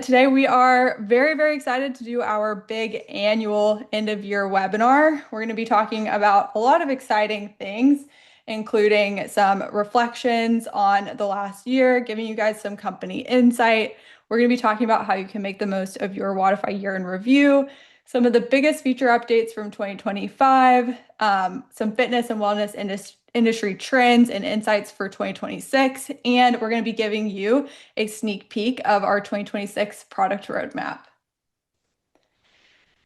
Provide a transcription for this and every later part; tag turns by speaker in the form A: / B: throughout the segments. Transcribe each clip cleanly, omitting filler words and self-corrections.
A: Today we are very, very excited to do our big annual end of year webinar. We're going to be talking about a lot of exciting things, including some reflections on the last year, giving you guys some company insight. We're going to be talking about how you can make the most of your Wodify year in review, some of the biggest feature updates from 2025, some fitness and wellness industry trends and insights for 2026, and we're going to be giving you a sneak peek of our 2026 product roadmap.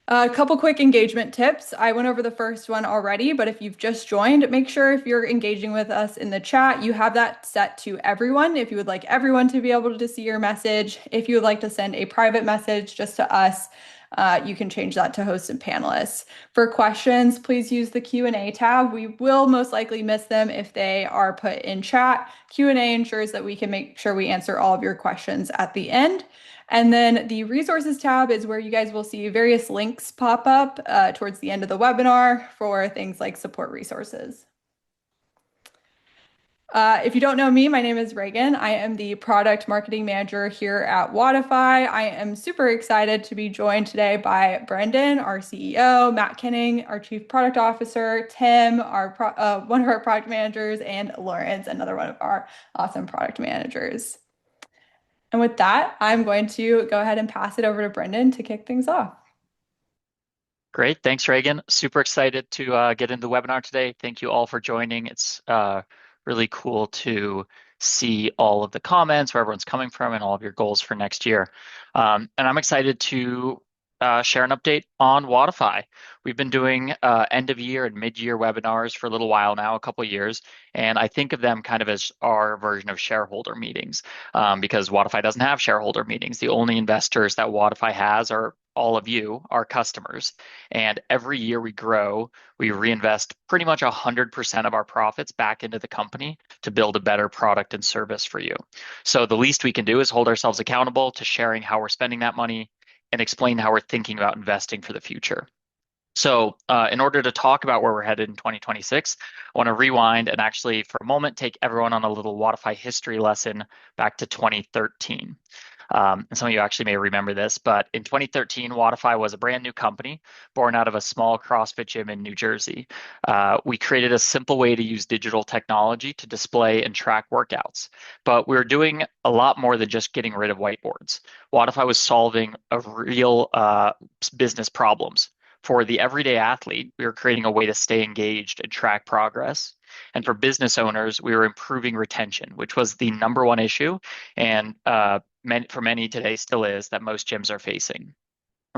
A: A couple quick engagement tips. I went over the first one already, but if you've just joined, make sure if you're engaging with us in the chat, you have that set to everyone. If you would like everyone to be able to see your message, if you would like to send a private message just to us, you can change that to hosts and panelists. For questions, please use the Q&A tab. We will most likely miss them if they are put in chat. Q&A ensures that we can make sure we answer all of your questions at the end. And then the resources tab is where you guys will see various links pop up towards the end of the webinar for things like support resources. If you don't know me, my name is Reagan. I am the product marketing manager here at Wodify. I am super excited to be joined today by Brendan, our CEO, Matt Kenning, our chief product officer, Tim, one of our product managers, and Lawrence, another one of our awesome product managers. And with that, I'm going to go ahead and pass it over to Brendan to kick things off.
B: Great. Thanks, Reagan. Super excited to get into the webinar today. Thank you all for joining. It's really cool to see all of the comments, where everyone's coming from, and all of your goals for next year. And I'm excited to share an update on Wodify. We've been doing end of year and mid-year webinars for a little while now, a couple of years, and I think of them kind of as our version of shareholder meetings because Wodify doesn't have shareholder meetings. The only investors that Wodify has are all of you, our customers. And every year we grow, we reinvest pretty much 100% of our profits back into the company to build a better product and service for you. So the least we can do is hold ourselves accountable to sharing how we're spending that money and explain how we're thinking about investing for the future. So in order to talk about where we're headed in 2026, I want to rewind and actually for a moment take everyone on a little Wodify history lesson back to 2013. And some of you actually may remember this, but in 2013, Wodify was a brand new company born out of a small CrossFit gym in New Jersey. We created a simple way to use digital technology to display and track workouts, but we were doing a lot more than just getting rid of whiteboards. Wodify was solving a real business problems. For the everyday athlete, we were creating a way to stay engaged and track progress. And for business owners, we were improving retention, which was the number one issue. And for many today still is that most gyms are facing.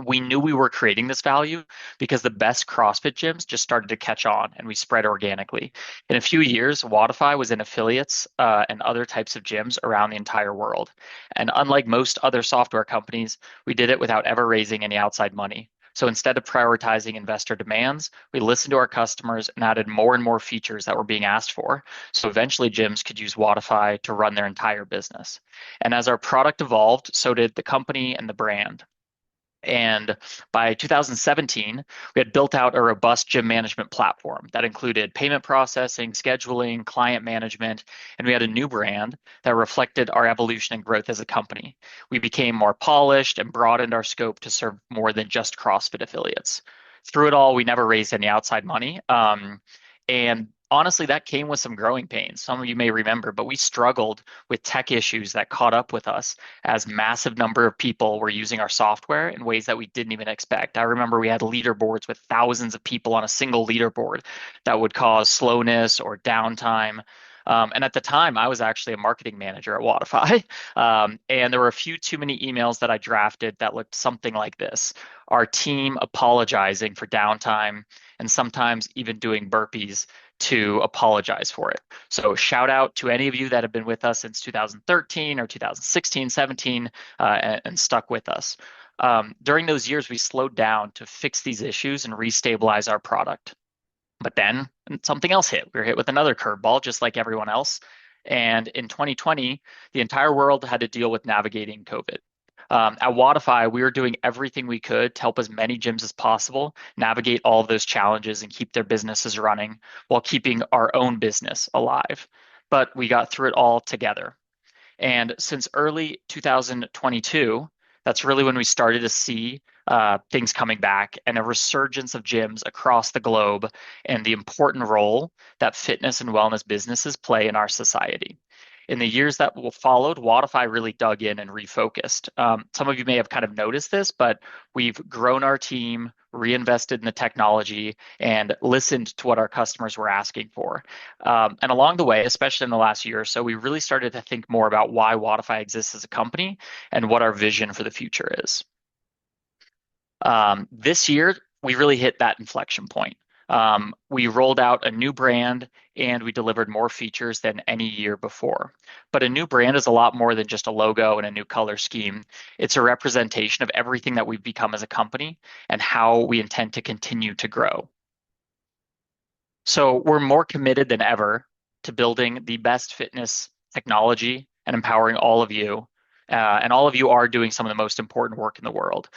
B: We knew we were creating this value because the best CrossFit gyms just started to catch on and we spread organically. In a few years, Wodify was in affiliates and other types of gyms around the entire world. And unlike most other software companies, we did it without ever raising any outside money. So instead of prioritizing investor demands, we listened to our customers and added more and more features that were being asked for. So eventually gyms could use Wodify to run their entire business. And as our product evolved, so did the company and the brand. And by 2017, we had built out a robust gym management platform that included payment processing, scheduling, client management, and we had a new brand that reflected our evolution and growth as a company. We became more polished and broadened our scope to serve more than just CrossFit affiliates. Through it all, we never raised any outside money. And honestly, that came with some growing pains. Some of you may remember, but we struggled with tech issues that caught up with us as massive number of people were using our software in ways that we didn't even expect. I remember we had leaderboards with thousands of people on a single leaderboard that would cause slowness or downtime. And at the time, I was actually a marketing manager at Wodify. And there were a few too many emails that I drafted that looked something like this. Our team apologizing for downtime and sometimes even doing burpees to apologize for it. So shout out to any of you that have been with us since 2013 or 2016, 17, and stuck with us. During those years, we slowed down to fix these issues and restabilize our product. But then something else hit. We were hit with another curveball, just like everyone else. And in 2020, the entire world had to deal with navigating COVID. At Wodify, we were doing everything we could to help as many gyms as possible navigate all of those challenges and keep their businesses running while keeping our own business alive. But we got through it all together. And since early 2022, that's really when we started to see things coming back and a resurgence of gyms across the globe and the important role that fitness and wellness businesses play in our society. In the years that followed, Wodify really dug in and refocused. Some of you may have kind of noticed this, but we've grown our team, reinvested in the technology, and listened to what our customers were asking for. And along the way, especially in the last year or so, we really started to think more about why Wodify exists as a company and what our vision for the future is. This year, we really hit that inflection point. We rolled out a new brand and we delivered more features than any year before. But a new brand is a lot more than just a logo and a new color scheme. It's a representation of everything that we've become as a company and how we intend to continue to grow. So we're more committed than ever to building the best fitness technology and empowering all of you. And all of you are doing some of the most important work in the world.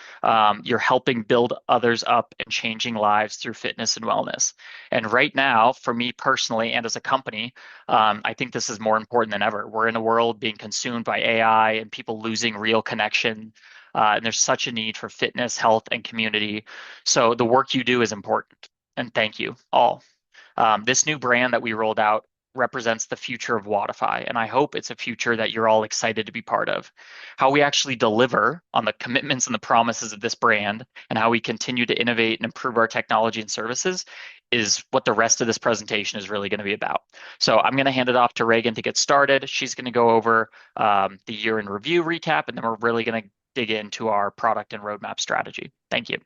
B: You're helping build others up and changing lives through fitness and wellness. And right now, for me personally and as a company, I think this is more important than ever. We're in a world being consumed by AI and people losing real connection. And there's such a need for fitness, health, and community. So the work you do is important. And thank you all. This new brand that we rolled out represents the future of Wodify, and I hope it's a future that you're all excited to be part of. How we actually deliver on the commitments and the promises of this brand and how we continue to innovate and improve our technology and services is what the rest of this presentation is really going to be about. So I'm going to hand it off to Reagan to get started. She's going to go over the year in review recap, and then we're really going to dig into our product and roadmap strategy. Thank you.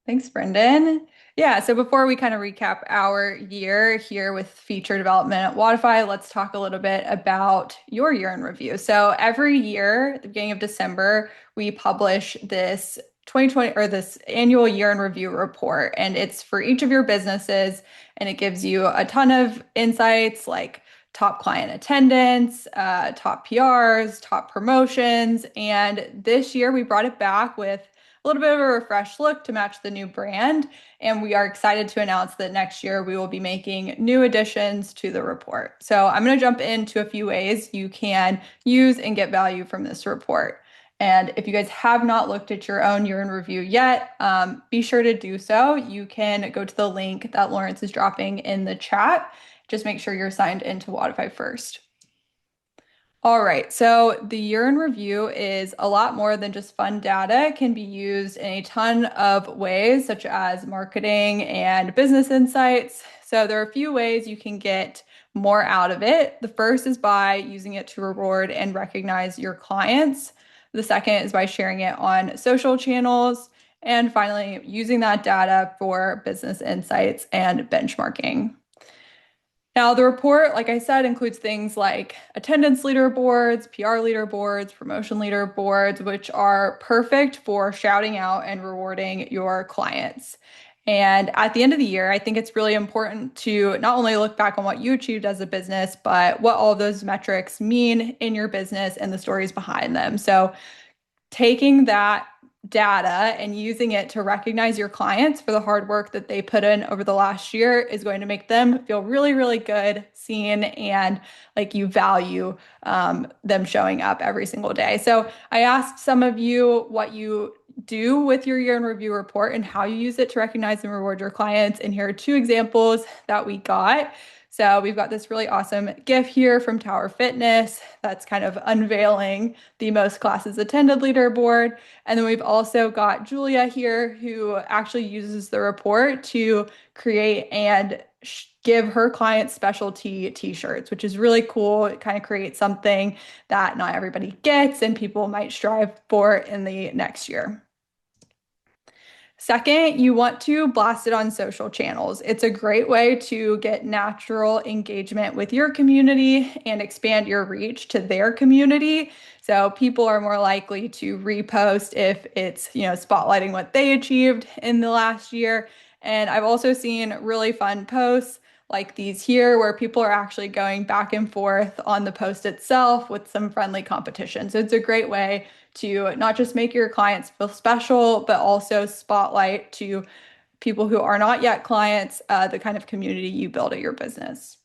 A: Thanks, Brendan. Yeah, so before we kind of recap our year here with feature development at Wodify, let's talk a little bit about your year in review. So every year, at the beginning of December, we publish this 2020 or this annual year in review report, and it's for each of your businesses, and it gives you a ton of insights like top client attendance, top PRs, top promotions, and this year we brought it back with a little bit of a refreshed look to match the new brand. And we are excited to announce that next year we will be making new additions to the report. So I'm going to jump into a few ways you can use and get value from this report. And if you guys have not looked at your own year in review yet, be sure to do so. You can go to the link that Lawrence is dropping in the chat. Just make sure you're signed into Wodify first. All right, so the year in review is a lot more than just fun data. It can be used in a ton of ways, such as marketing and business insights. So there are a few ways you can get more out of it. The first is by using it to reward and recognize your clients. The second is by sharing it on social channels. And finally, using that data for business insights and benchmarking. Now, the report, like I said, includes things like attendance leaderboards, PR leaderboards, promotion leaderboards, which are perfect for shouting out and rewarding your clients. And at the end of the year, I think it's really important to not only look back on what you achieved as a business, but what all of those metrics mean in your business and the stories behind them. So taking that data and using it to recognize your clients for the hard work that they put in over the last year is going to make them feel really, really good, seen, and like you value them showing up every single day. So I asked some of you what you do with your year in review report and how you use it to recognize and reward your clients. And here are two examples that we got. So we've got this really awesome GIF here from Tower Fitness that's kind of unveiling the most classes attended leaderboard. And then we've also got Julia here who actually uses the report to create and give her clients specialty t-shirts, which is really cool. It kind of creates something that not everybody gets and people might strive for in the next year. Second, you want to blast it on social channels. It's a great way to get natural engagement with your community and expand your reach to their community. So people are more likely to repost if it's, spotlighting what they achieved in the last year. And I've also seen really fun posts like these here where people are actually going back and forth on the post itself with some friendly competition. So it's a great way to not just make your clients feel special, but also spotlight to people who are not yet clients, the kind of community you build at your business.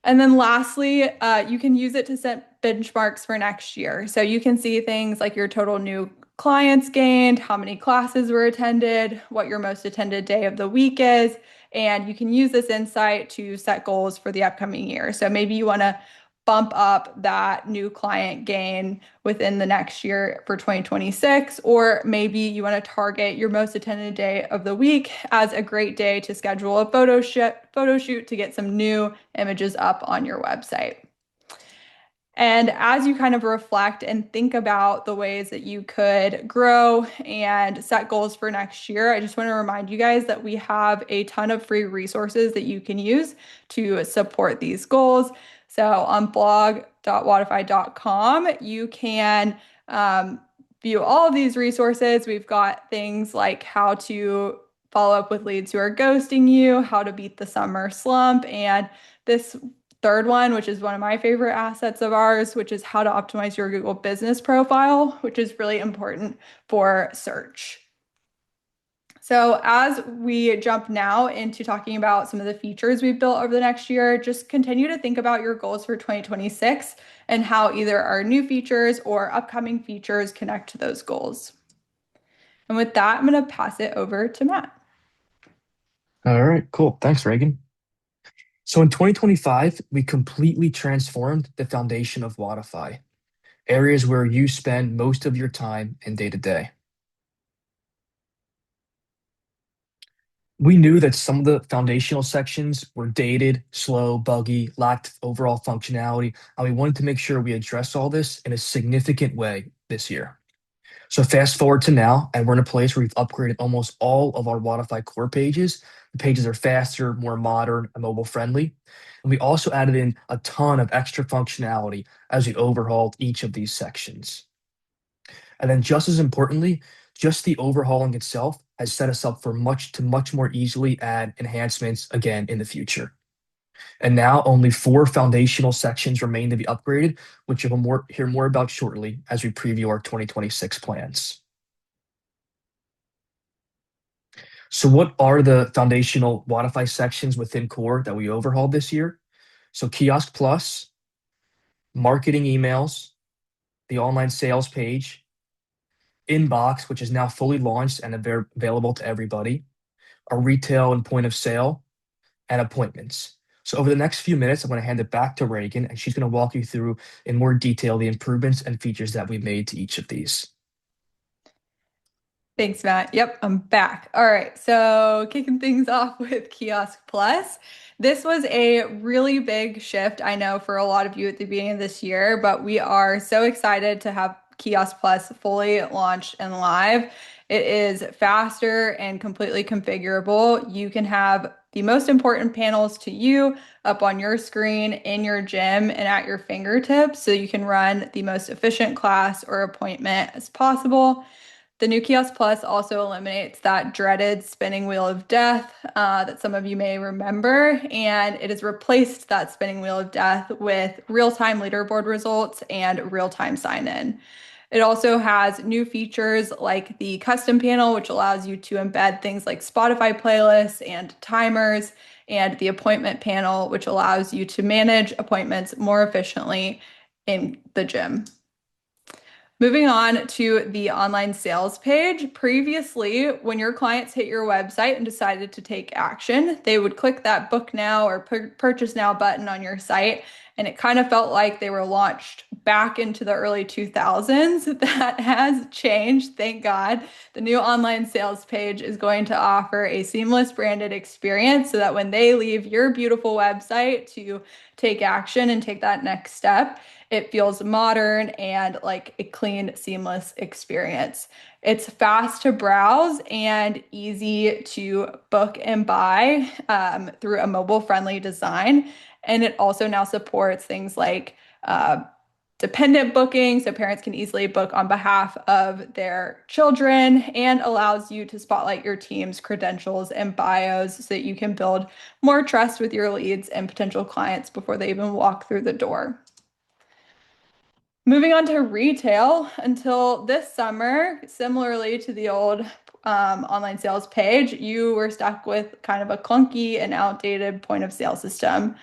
A: And then lastly, you can use it to set benchmarks for next year. So you can see things like your total new clients gained, how many classes were attended, what your most attended day of the week is, and you can use this insight to set goals for the upcoming year. So maybe you want to bump up that new client gain within the next year for 2026, or maybe you want to target your most attended day of the week as a great day to schedule a photo shoot to get some new images up on your website. And as you kind of reflect and think about the ways that you could grow and set goals for next year, I just want to remind you guys that we have a ton of free resources that you can use to support these goals. So on blog.wodify.com, you can view all of these resources. We've got things like how to follow up with leads who are ghosting you, how to beat the summer slump, and this third one, which is one of my favorite assets of ours, which is how to optimize your Google business profile, which is really important for search. So as we jump now into talking about some of the features we've built over the next year, just continue to think about your goals for 2026 and how either our new features or upcoming features connect to those goals. And with that, I'm going to pass it over to Matt.
C: All right, cool. Thanks, Reagan. So in 2025, we completely transformed the foundation of Wodify, areas where you spend most of your time in day to day. We knew that some of the foundational sections were dated, slow, buggy, lacked overall functionality, and we wanted to make sure we address all this in a significant way this year. So fast forward to now, and we're in a place where we've upgraded almost all of our Wodify core pages. The pages are faster, more modern, and mobile friendly. And we also added in a ton of extra functionality as we overhauled each of these sections. And then just as importantly, just the overhauling itself has set us up for much more easily add enhancements again in the future. And now only 4 foundational sections remain to be upgraded, which you'll hear more about shortly as we preview our 2026 plans. So what are the foundational Wodify sections within Core that we overhauled this year? So Kiosk Plus, marketing emails, the online sales page, Inbox, which is now fully launched and available to everybody, our retail and point of sale, and appointments. So over the next few minutes, I'm going to hand it back to Reagan, and she's going to walk you through in more detail the improvements and features that we made to each of these.
A: Thanks, Matt. Yep, I'm back. All right, so kicking things off with Kiosk Plus. This was a really big shift, I know, for a lot of you at the beginning of this year, but we are so excited to have Kiosk Plus fully launched and live. It is faster and completely configurable. You can have the most important panels to you up on your screen in your gym and at your fingertips so you can run the most efficient class or appointment as possible. The new Kiosk Plus also eliminates that dreaded spinning wheel of death that some of you may remember, and it has replaced that spinning wheel of death with real-time leaderboard results and real-time sign-in. It also has new features like the custom panel, which allows you to embed things like Spotify playlists and timers, and the appointment panel, which allows you to manage appointments more efficiently in the gym. Moving on to the online sales page. Previously, when your clients hit your website and decided to take action, they would click that book now or purchase now button on your site. And it kind of felt like they were launched back into the early 2000s. That has changed, thank God. The new online sales page is going to offer a seamless branded experience so that when they leave your beautiful website to take action and take that next step, it feels modern and like a clean, seamless experience. It's fast to browse and easy to book and buy through a mobile-friendly design. And it also now supports things like dependent booking, so parents can easily book on behalf of their children, and allows you to spotlight your team's credentials and bios so that you can build more trust with your leads and potential clients before they even walk through the door. Moving on to retail, until this summer, similarly to the old online sales page, you were stuck with kind of a clunky and outdated point of sale system.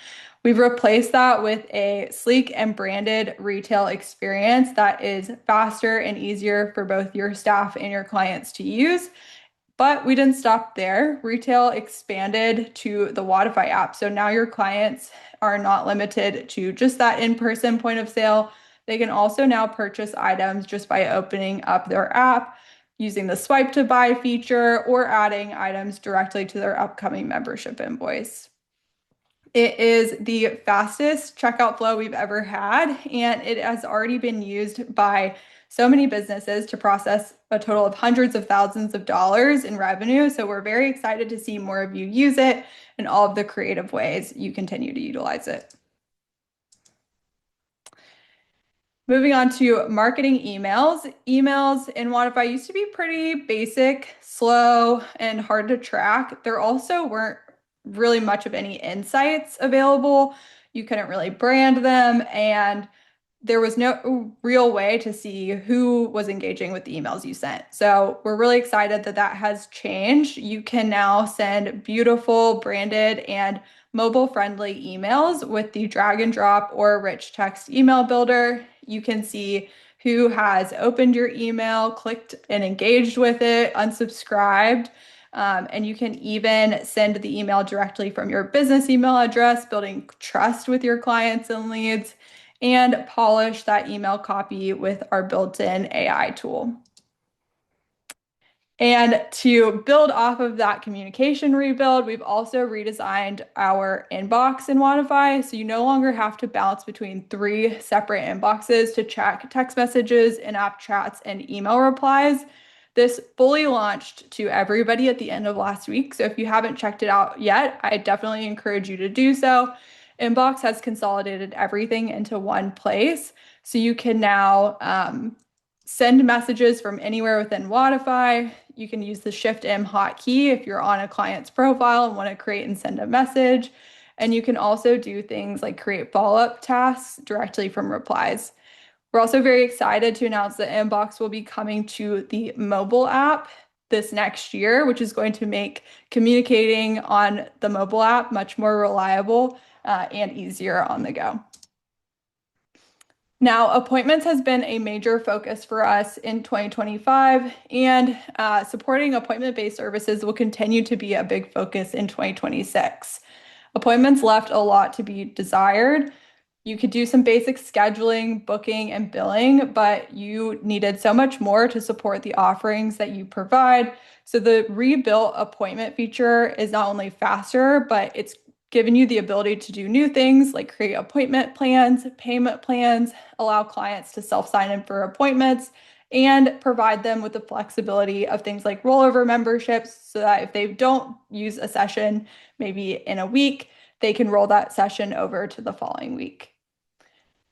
A: We've replaced that with a sleek and branded retail experience that is faster and easier for both your staff and your clients to use. But we didn't stop there. Retail expanded to the Wodify app. So now your clients are not limited to just that in-person point of sale. They can also now purchase items just by opening up their app, using the swipe to buy feature, or adding items directly to their upcoming membership invoice. It is the fastest checkout flow we've ever had, and it has already been used by so many businesses to process a total of hundreds of thousands of dollars in revenue. So we're very excited to see more of you use it and all of the creative ways you continue to utilize it. Moving on to marketing emails. Emails in Wodify used to be pretty basic, slow, and hard to track. There also weren't really much of any insights available. You couldn't really brand them, and there was no real way to see who was engaging with the emails you sent. So we're really excited that that has changed. You can now send beautiful, branded, and mobile-friendly emails with the drag and drop or rich text email builder. You can see who has opened your email, clicked and engaged with it, unsubscribed. And you can even send the email directly from your business email address, building trust with your clients and leads, and polish that email copy with our built-in AI tool. And to build off of that communication rebuild, we've also redesigned our inbox in Wodify. So you no longer have to bounce between 3 separate inboxes to check text messages, in-app chats, and email replies. This fully launched to everybody at the end of last week. So if you haven't checked it out yet, I definitely encourage you to do so. Inbox has consolidated everything into one place. So you can now send messages from anywhere within Wodify. You can use the Shift M hotkey if you're on a client's profile and want to create and send a message. And you can also do things like create follow-up tasks directly from replies. We're also very excited to announce that Inbox will be coming to the mobile app this next year, which is going to make communicating on the mobile app much more reliable and easier on the go. Now, appointments has been a major focus for us in 2025, and supporting appointment-based services will continue to be a big focus in 2026. Appointments left a lot to be desired. You could do some basic scheduling, booking, and billing, but you needed so much more to support the offerings that you provide. So the rebuilt appointment feature is not only faster, but it's given you the ability to do new things like create appointment plans, payment plans, allow clients to self-sign in for appointments, and provide them with the flexibility of things like rollover memberships so that if they don't use a session maybe in a week, they can roll that session over to the following week.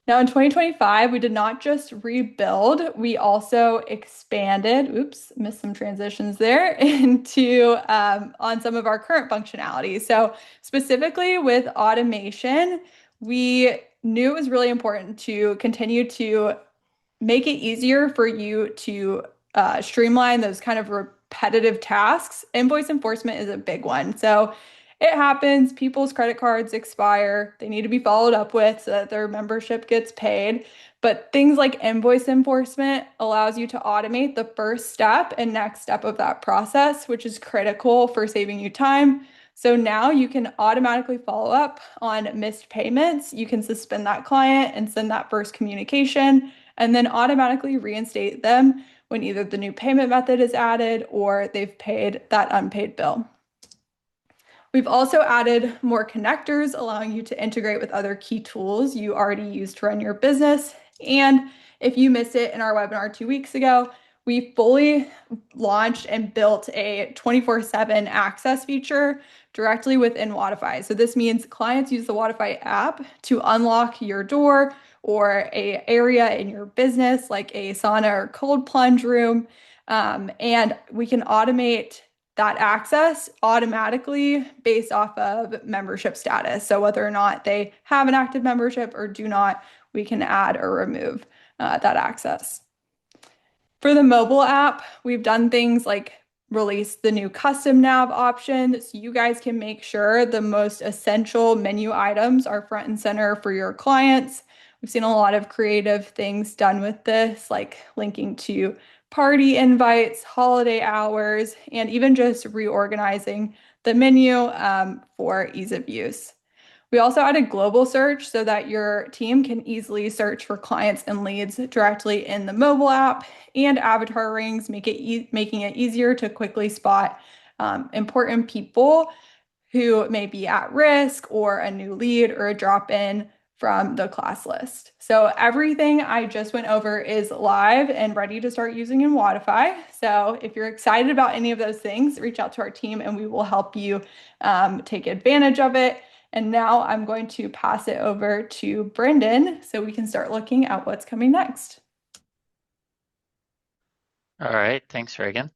A: Now in 2025, we did not just rebuild, we also expanded, oops, missed some transitions there, into on some of our current functionality. So specifically with automation, we knew it was really important to continue to make it easier for you to streamline those kind of repetitive tasks. Invoice enforcement is a big one. So it happens, people's credit cards expire, they need to be followed up with so that their membership gets paid. But things like invoice enforcement allows you to automate the first step and next step of that process, which is critical for saving you time. So now you can automatically follow up on missed payments. You can suspend that client and send that first communication, and then automatically reinstate them when either the new payment method is added or they've paid that unpaid bill. We've also added more connectors, allowing you to integrate with other key tools you already use to run your business. And if you missed it in our webinar 2 weeks ago, we fully launched and built a 24/7 access feature directly within Wodify. So this means clients use the Wodify app to unlock your door or a area in your business like a sauna or cold plunge room. And we can automate that access automatically based off of membership status. So whether or not they have an active membership or do not, we can add or remove that access. For the mobile app, we've done things like released the new custom nav option so you guys can make sure the most essential menu items are front and center for your clients. We've seen a lot of creative things done with this, like linking to party invites, holiday hours, and even just reorganizing the menu for ease of use. We also added global search so that your team can easily search for clients and leads directly in the mobile app, and avatar rings making it easier to quickly spot important people who may be at risk or a new lead or a drop in from the class list. So everything I just went over is live and ready to start using in Wodify. So if you're excited about any of those things, reach out to our team and we will help you take advantage of it. And now I'm going to pass it over to Brendan so we can start looking at what's coming next.
B: All right, thanks, Reagan.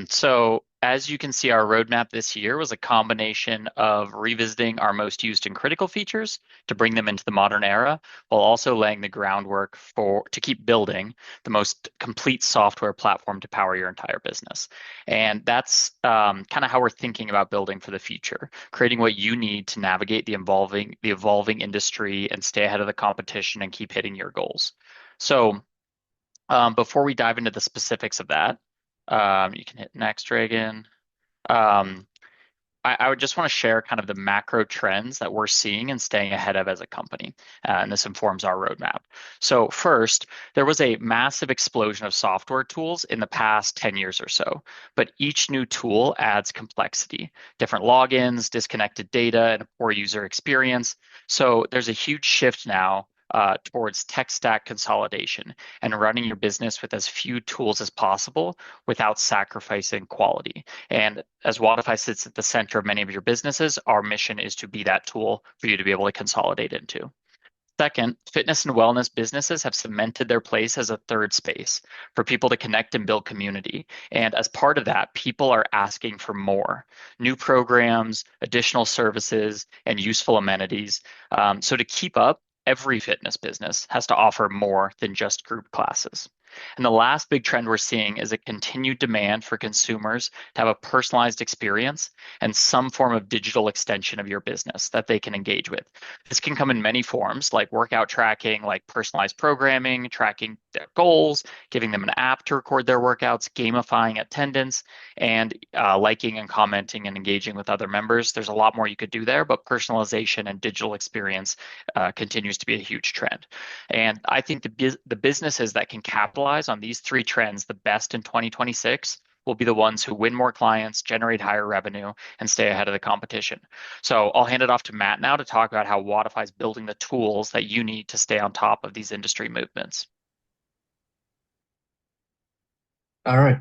B: So as you can see, our roadmap this year was a combination of revisiting our most used and critical features to bring them into the modern era, while also laying the groundwork to keep building the most complete software platform to power your entire business. And that's kind of how we're thinking about building for the future, creating what you need to navigate the evolving industry and stay ahead of the competition and keep hitting your goals. So before we dive into the specifics of that, you can hit next, Reagan. Um, I would just want to share kind of the macro trends that we're seeing and staying ahead of as a company. And this informs our roadmap. So first, there was a massive explosion of software tools in the past 10 years or so, but each new tool adds complexity, different logins, disconnected data, and a poor user experience. So there's a huge shift now towards tech stack consolidation and running your business with as few tools as possible without sacrificing quality. And as Wodify sits at the center of many of your businesses, our mission is to be that tool for you to be able to consolidate into. Second, fitness and wellness businesses have cemented their place as a third space for people to connect and build community. And as part of that, people are asking for more new programs, additional services, and useful amenities. So to keep up, every fitness business has to offer more than just group classes. And the last big trend we're seeing is a continued demand for consumers to have a personalized experience and some form of digital extension of your business that they can engage with. This can come in many forms, like workout tracking, like personalized programming, tracking their goals, giving them an app to record their workouts, gamifying attendance, and liking and commenting and engaging with other members. There's a lot more you could do there, but personalization and digital experience continues to be a huge trend. And I think the businesses that can capitalize on these three trends the best in 2026 will be the ones who win more clients, generate higher revenue, and stay ahead of the competition. So I'll hand it off to Matt now to talk about how Wodify is building the tools that you need to stay on top of these industry movements.
C: All right.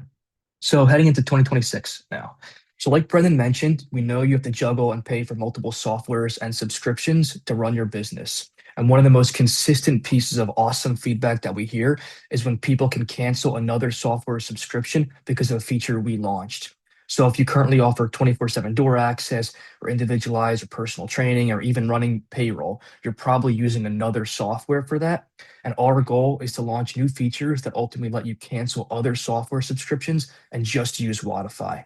C: So heading into 2026 now. So like Brendan mentioned, we know you have to juggle and pay for multiple softwares and subscriptions to run your business. And one of the most consistent pieces of awesome feedback that we hear is when people can cancel another software subscription because of a feature we launched. So if you currently offer 24/7 door access or individualized or personal training or even running payroll, you're probably using another software for that. And our goal is to launch new features that ultimately let you cancel other software subscriptions and just use Wodify.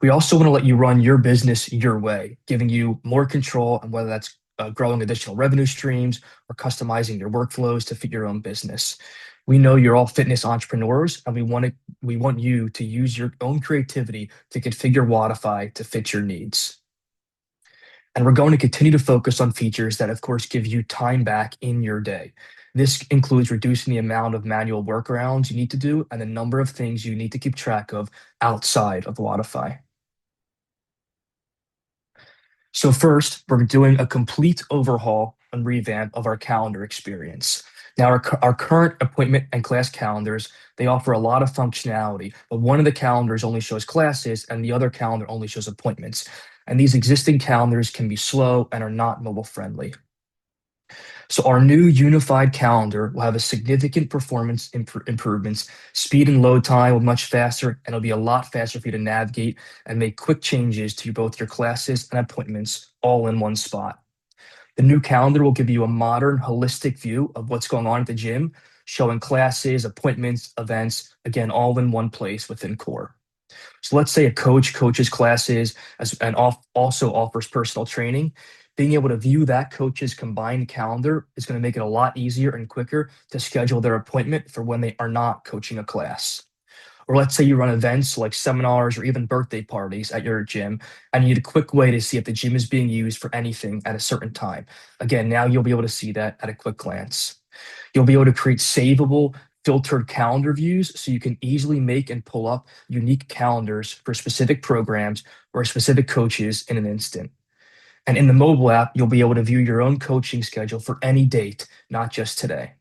C: We also want to let you run your business your way, giving you more control on whether that's growing additional revenue streams or customizing your workflows to fit your own business. We know you're all fitness entrepreneurs, and we want you to use your own creativity to configure Wodify to fit your needs. And we're going to continue to focus on features that, of course, give you time back in your day. This includes reducing the amount of manual workarounds you need to do and the number of things you need to keep track of outside of Wodify. So first, we're doing a complete overhaul and revamp of our calendar experience. Now, our current appointment and class calendars, they offer a lot of functionality, but one of the calendars only shows classes and the other calendar only shows appointments. And these existing calendars can be slow and are not mobile friendly. So our new unified calendar will have a significant performance improvements. Speed and load time will be much faster, and it'll be a lot faster for you to navigate and make quick changes to both your classes and appointments all in one spot. The new calendar will give you a modern, holistic view of what's going on at the gym, showing classes, appointments, events, again, all in one place within Core. So let's say a coach coaches classes also offers personal training. Being able to view that coach's combined calendar is going to make it a lot easier and quicker to schedule their appointment for when they are not coaching a class. Or let's say you run events like seminars or even birthday parties at your gym, and you need a quick way to see if the gym is being used for anything at a certain time. Again, now you'll be able to see that at a quick glance. You'll be able to create savable, filtered calendar views so you can easily make and pull up unique calendars for specific programs or specific coaches in an instant. And in the mobile app, you'll be able to view your own coaching schedule for any date, not just today.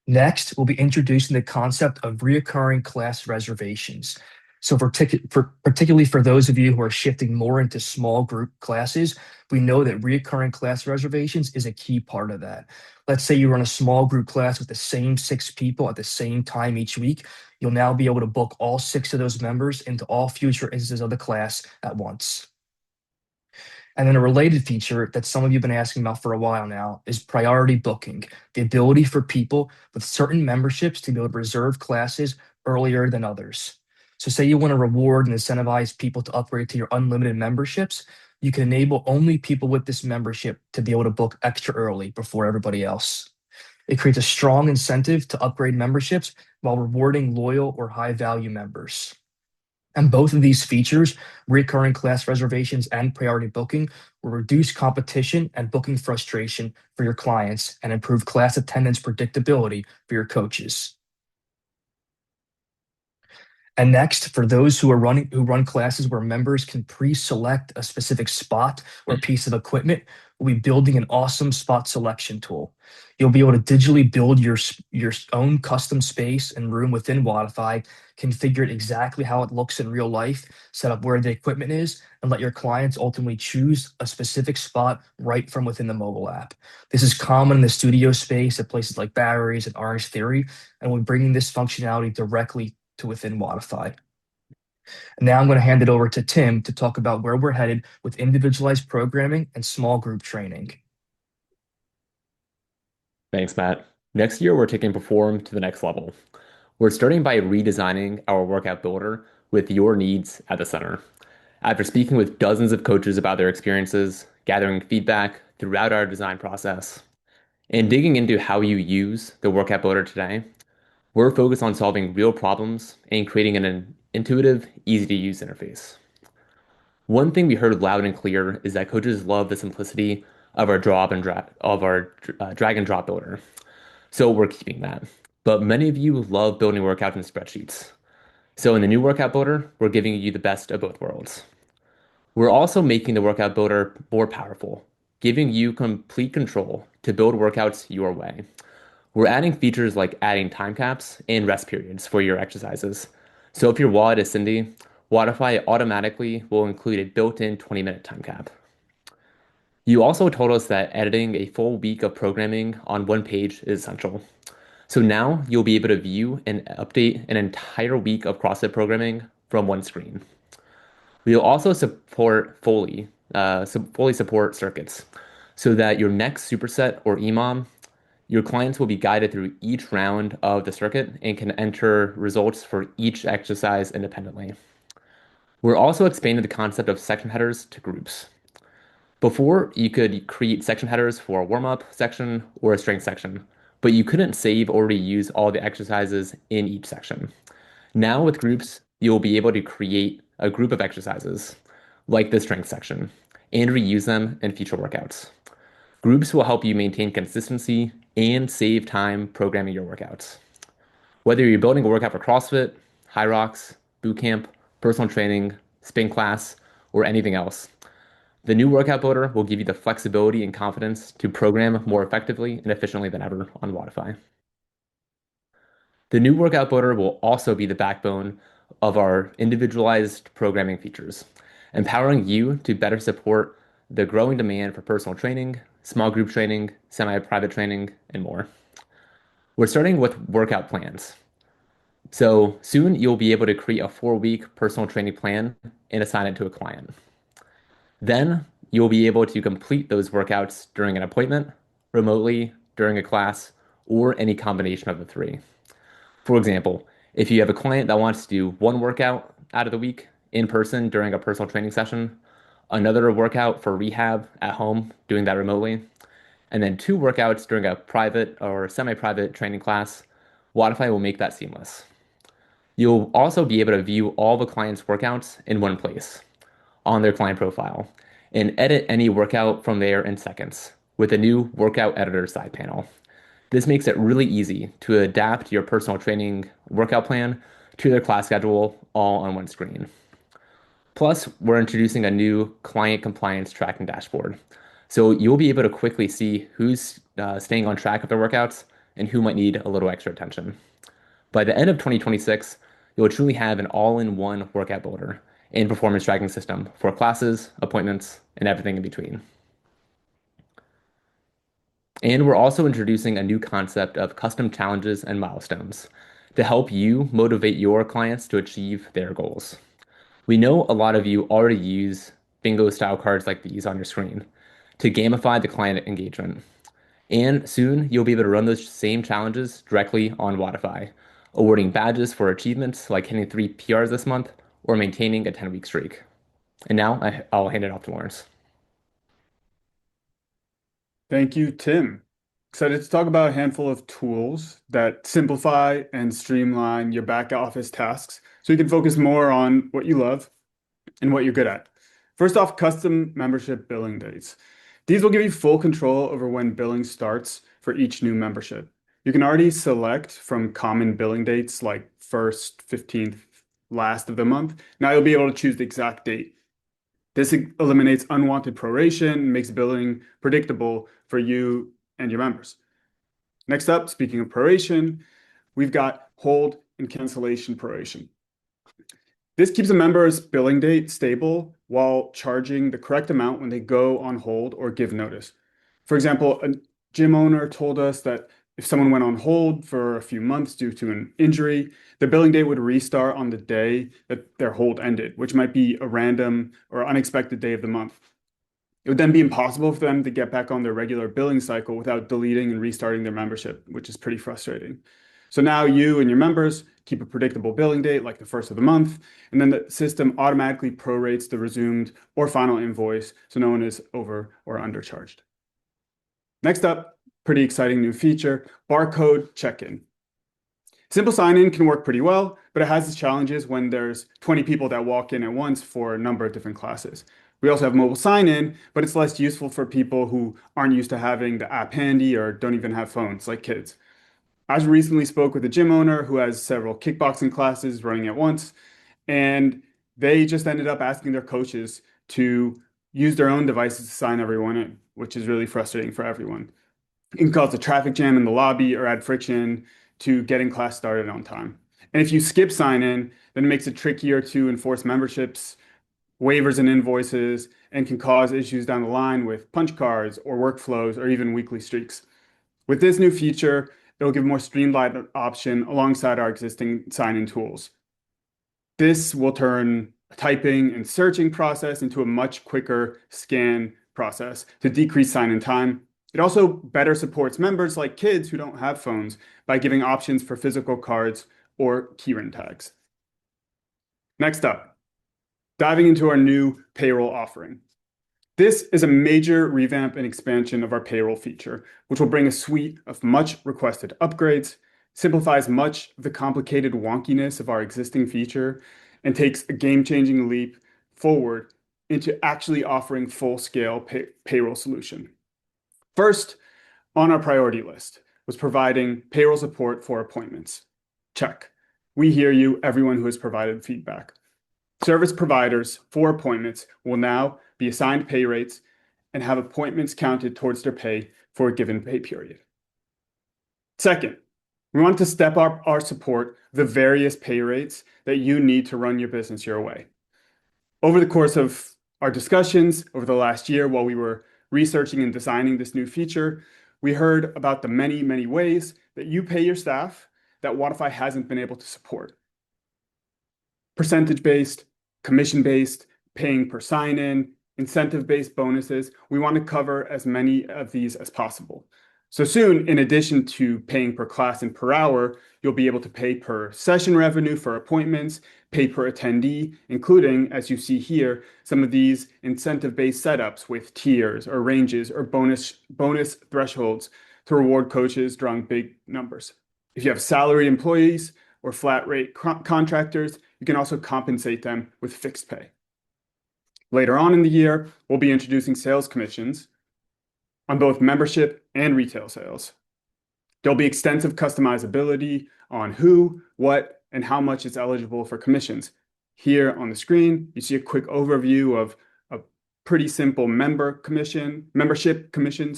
C: Next, we'll be introducing the concept of reoccurring class reservations. So, particularly for those of you who are shifting more into small group classes, we know that reoccurring class reservations is a key part of that. Let's say you run a small group class with the same 6 people at the same time each week. You'll now be able to book all 6 of those members into all future instances of the class at once. And then a related feature that some of you have been asking about for a while now is priority booking, the ability for people with certain memberships to be able to reserve classes earlier than others. So say you want to reward and incentivize people to upgrade to your unlimited memberships, you can enable only people with this membership to be able to book extra early before everybody else. It creates a strong incentive to upgrade memberships while rewarding loyal or high value members. And both of these features, recurring class reservations and priority booking, will reduce competition and booking frustration for your clients and improve class attendance predictability for your coaches. And next, for those who run classes where members can pre-select a specific spot or piece of equipment, we'll be building an awesome spot selection tool. You'll be able to digitally build your own custom space and room within Wodify, configure it exactly how it looks in real life, set up where the equipment is, and let your clients ultimately choose a specific spot right from within the mobile app. This is common in the studio space at places like Barry's and Orange Theory, and we're bringing this functionality directly to within Wodify. Now I'm going to hand it over to Tim to talk about where we're headed with individualized programming and small group training.
D: Thanks, Matt. Next year, we're taking Perform to the next level. We're starting by redesigning our workout builder with your needs at the center. After speaking with dozens of coaches about their experiences, gathering feedback throughout our design process, and digging into how you use the workout builder today, we're focused on solving real problems and creating an intuitive, easy-to-use interface. One thing we heard loud and clear is that coaches love the simplicity of our drag and drop builder. So we're keeping that. But many of you love building workouts in spreadsheets. So in the new workout builder, we're giving you the best of both worlds. We're also making the workout builder more powerful, giving you complete control to build workouts your way. We're adding features like adding time caps and rest periods for your exercises. So if your wallet is Cindy, Wodify automatically will include a built-in 20-minute time cap. You also told us that editing a full week of programming on one page is essential. So now you'll be able to view and update an entire week of CrossFit programming from one screen. We'll also fully support circuits so that your next superset or EMOM, your clients will be guided through each round of the circuit and can enter results for each exercise independently. We're also expanding the concept of section headers to groups. Before, you could create section headers for a warm-up section or a strength section, but you couldn't save or reuse all the exercises in each section. Now with groups, you'll be able to create a group of exercises, like the strength section, and reuse them in future workouts. Groups will help you maintain consistency and save time programming your workouts. Whether you're building a workout for CrossFit, High Rocks, boot camp, personal training, spin class, or anything else, the new workout builder will give you the flexibility and confidence to program more effectively and efficiently than ever on Wodify. The new workout builder will also be the backbone of our individualized programming features, empowering you to better support the growing demand for personal training, small group training, semi-private training, and more. We're starting with workout plans. So soon you'll be able to create a 4-week personal training plan and assign it to a client. Then you'll be able to complete those workouts during an appointment, remotely, during a class, or any combination of the three. For example, If you have a client that wants to do one workout out of the week in person during a personal training session, another workout for rehab at home, doing that remotely, and then two workouts during a private or semi-private training class, Wodify will make that seamless. You'll also be able to view all the client's workouts in one place on their client profile and edit any workout from there in seconds with a new workout editor side panel. This makes it really easy to adapt your personal training workout plan to their class schedule all on one screen. Plus, we're introducing a new client compliance tracking dashboard. So you'll be able to quickly see who's staying on track of their workouts and who might need a little extra attention. By the end of 2026, you'll truly have an all-in-one workout builder and performance tracking system for classes, appointments, and everything in between. And we're also introducing a new concept of custom challenges and milestones to help you motivate your clients to achieve their goals. We know a lot of you already use bingo style cards like these on your screen to gamify the client engagement. And soon you'll be able to run those same challenges directly on Wodify, awarding badges for achievements like hitting 3 PRs this month or maintaining a 10-week streak. And now I'll hand it off to Lawrence.
E: Thank you, Tim. Excited to talk about a handful of tools that simplify and streamline your back office tasks so you can focus more on what you love and what you're good at. First off, custom membership billing dates. These will give you full control over when billing starts for each new membership. You can already select from common billing dates like 1st, 15th, last of the month. Now you'll be able to choose the exact date. This eliminates unwanted proration and makes billing predictable for you and your members. Next up, speaking of proration, we've got hold and cancellation proration. This keeps a member's billing date stable while charging the correct amount when they go on hold or give notice. For example, a gym owner told us that if someone went on hold for a few months due to an injury, the billing date would restart on the day that their hold ended, which might be a random or unexpected day of the month. It would then be impossible for them to get back on their regular billing cycle without deleting and restarting their membership, which is pretty frustrating. So now you and your members keep a predictable billing date like the first of the month, and then the system automatically prorates the resumed or final invoice so no one is over or undercharged. Next up, pretty exciting new feature, barcode check-in. Simple sign-in can work pretty well, but it has its challenges when there's 20 people that walk in at once for a number of different classes. We also have mobile sign-in, but it's less useful for people who aren't used to having the app handy or don't even have phones, like kids. I recently spoke with a gym owner who has several kickboxing classes running at once, and they just ended up asking their coaches to use their own devices to sign everyone in, which is really frustrating for everyone. It can cause a traffic jam in the lobby or add friction to getting class started on time. And if you skip sign in, then it makes it trickier to enforce memberships, waivers and invoices, and can cause issues down the line with punch cards or workflows or even weekly streaks. With this new feature, it'll give a more streamlined option alongside our existing sign-in tools. This will turn a typing and searching process into a much quicker scan process to decrease sign-in time. It also better supports members like kids who don't have phones by giving options for physical cards or keyring tags. Next up, diving into our new payroll offering. This is a major revamp and expansion of our payroll feature, which will bring a suite of much requested upgrades, simplifies much of the complicated wonkiness of our existing feature, and takes a game-changing leap forward into actually offering full-scale payroll solution. First, on our priority list was providing payroll support for appointments. Check. We hear you, everyone who has provided feedback. Service providers for appointments will now be assigned pay rates and have appointments counted towards their pay for a given pay period. Second, we want to step up our support of the various pay rates that you need to run your business your way. Over the course of our discussions over the last year while we were researching and designing this new feature, we heard about the many, many ways that you pay your staff that Wodify hasn't been able to support. Percentage-based, commission-based, paying per sign-in, incentive-based bonuses. We want to cover as many of these as possible. So soon, in addition to paying per class and per hour, you'll be able to pay per session revenue for appointments, pay per attendee, including, as you see here, some of these incentive-based setups with tiers or ranges or bonus thresholds to reward coaches drawing big numbers. If you have salaried employees or flat rate contractors, you can also compensate them with fixed pay. Later on in the year, we'll be introducing sales commissions on both membership and retail sales. There'll be extensive customizability on who, what, and how much is eligible for commissions. Here on the screen, you see a quick overview of a pretty simple membership commission,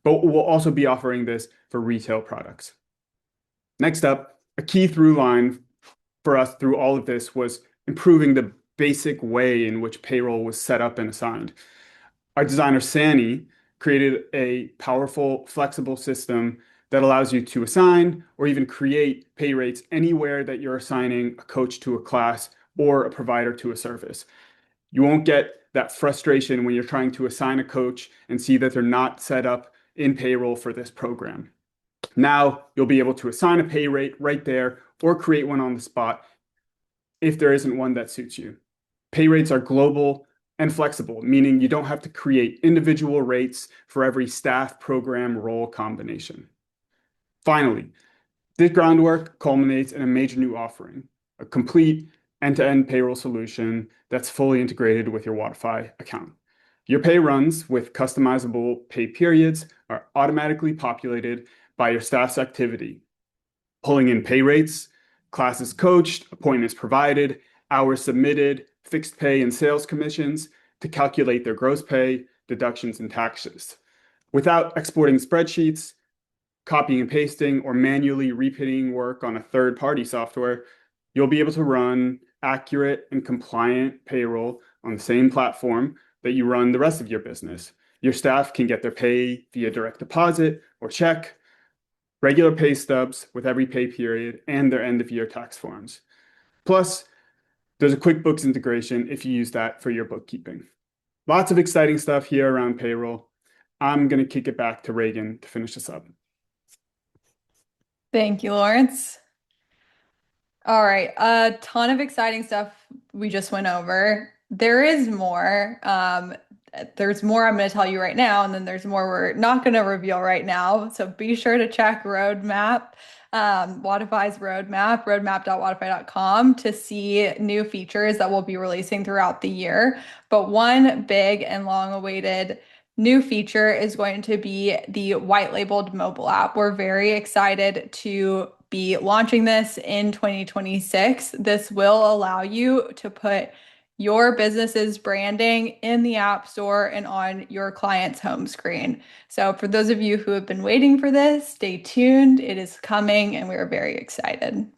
E: but we'll also be offering this for retail products. Next up, a key through line for us through all of this was improving the basic way in which payroll was set up and assigned. Our designer, Sani, created a powerful, flexible system that allows you to assign or even create pay rates anywhere that you're assigning a coach to a class or a provider to a service. You won't get that frustration when you're trying to assign a coach and see that they're not set up in payroll for this program. Now you'll be able to assign a pay rate right there or create one on the spot if there isn't one that suits you. Pay rates are global and flexible, meaning you don't have to create individual rates for every staff, program, role combination. Finally, this groundwork culminates in a major new offering, a complete end-to-end payroll solution that's fully integrated with your Wodify account. Your pay runs with customizable pay periods are automatically populated by your staff's activity, pulling in pay rates, classes coached, appointments provided, hours submitted, fixed pay and sales commissions to calculate their gross pay, deductions, and taxes. Without exporting spreadsheets, copying and pasting, or manually repeating work on a third-party software, you'll be able to run accurate and compliant payroll on the same platform that you run the rest of your business. Your staff can get their pay via direct deposit or check, regular pay stubs with every pay period, and their end-of-year tax forms. Plus, there's a QuickBooks integration if you use that for your bookkeeping. Lots of exciting stuff here around payroll. I'm going to kick it back to Reagan to finish this up.
A: Thank you, Lawrence. All right, a ton of exciting stuff we just went over. There is more. There's more I'm going to tell you right now, and then there's more we're not going to reveal right now. So be sure to check Roadmap, Wodify's Roadmap, roadmap.wodify.com to see new features that we'll be releasing throughout the year. But one big and long-awaited new feature is going to be the white labeled mobile app. We're very excited to be launching this in 2026. This will allow you to put your business's branding in the App Store and on your client's home screen. So for those of you who have been waiting for this, stay tuned. It is coming and we are very excited.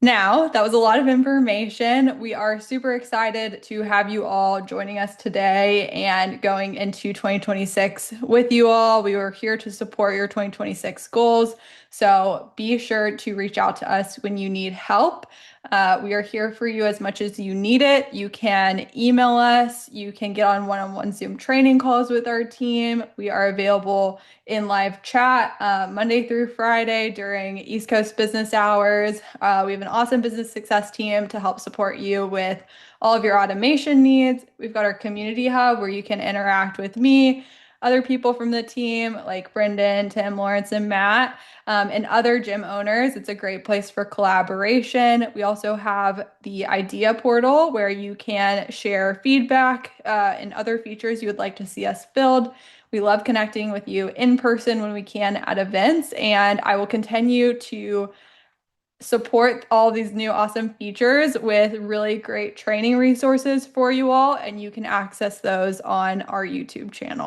A: Now, that was a lot of information. We are super excited to have you all joining us today and going into 2026 with you all. We were here to support your 2026 goals. So be sure to reach out to us when you need help. We are here for you as much as you need it. You can email us. You can get on one-on-one Zoom training calls with our team. We are available in live chat Monday through Friday during East Coast business hours. We have an awesome business success team to help support you with all of your automation needs. We've got our community hub where you can interact with me, other people from the team like Brendan, Tim, Lawrence, and Matt, and other gym owners. It's a great place for collaboration. We also have the idea portal where you can share feedback and other features you would like to see us build. We love connecting with you in person when we can at events, and I will continue to support all these new awesome features with really great training resources for you all, and you can access those on our YouTube channel.